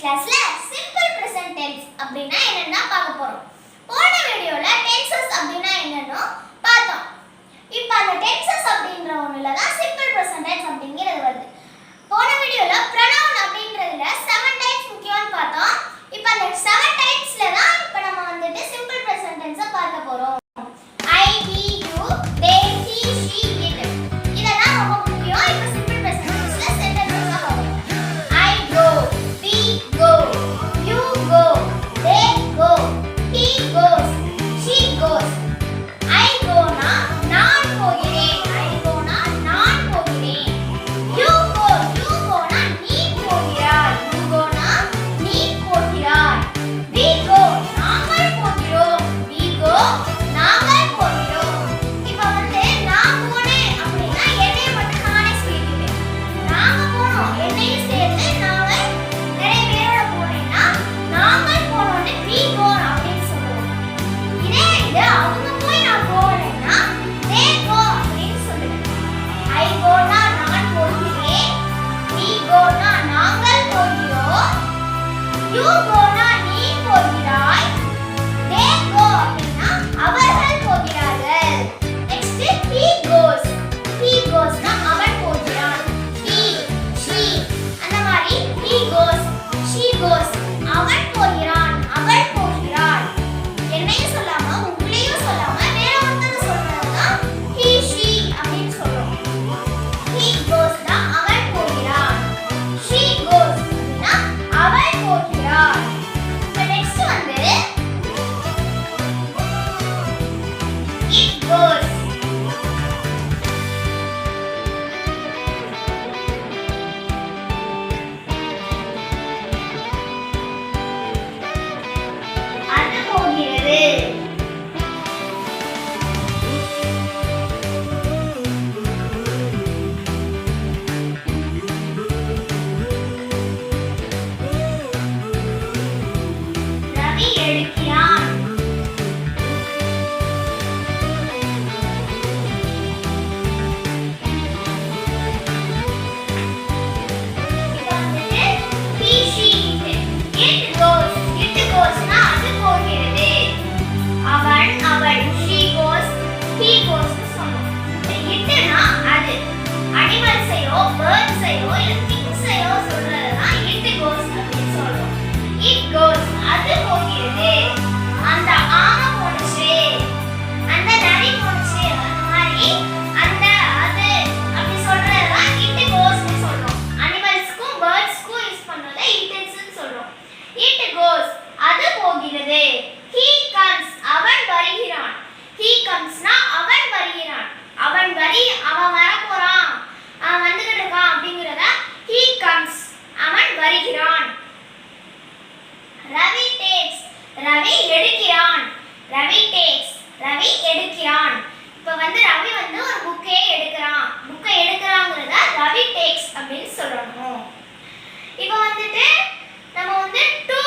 கிளாஸ்ல simple present tense அப்படினா என்னன்னா பார்க்க போறோம். போன வீடியோல டென்சஸ் அப்படினா என்னன்னு பார்த்தோம். இப்போ அந்த டென்சஸ் அப்படிங்கற ஒண்ணுல தான் சிம்பிள் பிரசன்ட் டென்ஸ் அப்படிங்கிறது வருது. போன வீடியோல ப்ரோனவுன் அப்படிங்கறதுல 7 டைப்ஸ் முக்கியம்னு பார்த்தோம். இப்போ அந்த 7 டைப்ஸ்ல தான் இப்போ நம்ம வந்துட்டு சிம்பிள் பிரசன்ட் டென்ஸை பார்க்க போறோம். I, he, you, they, he, she, it. இதெல்லாம் ரொம்ப முக்கியம். இப்போ சிம்பிள் பிரசன்ட் டென்ஸ்ல சென்டென்ஸா வரும். I go, we go, you go, they go, he goes, she goes. I go na நான் போகிறேன். I go na நான் போகிறேன். You go na நீ போகிறாய். You go na நீ போகிறாய். We go நாங்கள் போகிறோம். We go நாங்கள் போகிறோம். இப்போ வந்து நான் போனேன் அப்படினா என்னைய மட்டும் நானே சொல்லிட்டேன். நாங்க போறோம் என்னையும் சேர்த்து நாங்க நிறைய பேரோட போனேன்னா நாங்கள் போறோம்னு we go அப்படினு சொல்லுவோம். இது அவங்க போய் நான் போறேன்னா they go அப்படினு சொல்லுவேன். I go னா நான் போகிறேன். We go னா நாங்கள் போகிறோம். You go னா நீ போகிறாய். They go அப்படினா அவர்கள் போகிறார்கள். Next he goes. He goes னா அவன் போகிறான். He, she அந்த மாதிரி he goes, she goes அவன் போகிறான், அவள் போகிறாள். என்னையும் சொல்லாம உங்களையும் சொல்லாம வேற ஒருத்தர் சொல்றதுதான் he, she அப்படின்னு சொல்றோம். He goes னா அவன் போகிறான். She goes னா அவள் போகிறாள். இப்போ நெக்ஸ்ட் வந்து it goes. அது போகிறது. ரவி எடுக்கிறான். இப்போ வந்துட்டு he, she, it goes. It goes னா அது போகிறது. அவன், அவள், she goes, he goes னு சொல்றோம். itனா அது அனிமல்ஸையோ பேர்ட்ஸையோ இல்ல திங்ஸையோ சொல்றதுதான் it goes அப்படின்னு சொல்றோம். it goes அது போகிறது. அந்த ஆமை போனுச்சு, அந்த நரி போனுச்சு, அந்த மாதிரி அந்த அது அப்படி சொல்றதுதான் it goes னு சொல்றோம். அனிமல்ஸ்க்கும் பேர்ட்ஸ்க்கும் யூஸ் பண்றத it is னு சொல்றோம். it goes அது போகிறது. he comes அவன் வருகிறான். he comes னா அவன் வருகிறான். அவன் வர போறான், அவன் வந்துகிட்டு இருக்கான் அப்படிங்கறத he comes அவன் வருகிறான். ரவி takes ரவி எடுக்கிறான். ரவி takes ரவி எடுக்கிறான். இப்போ வந்து ரவி வந்து ஒரு புக்கே எடுக்கிறான். புக்கை எடுக்கிறாங்கறத ரவி takes அப்படின்னு சொல்லணும். இப்போ வந்துட்டு நம்ம வந்து to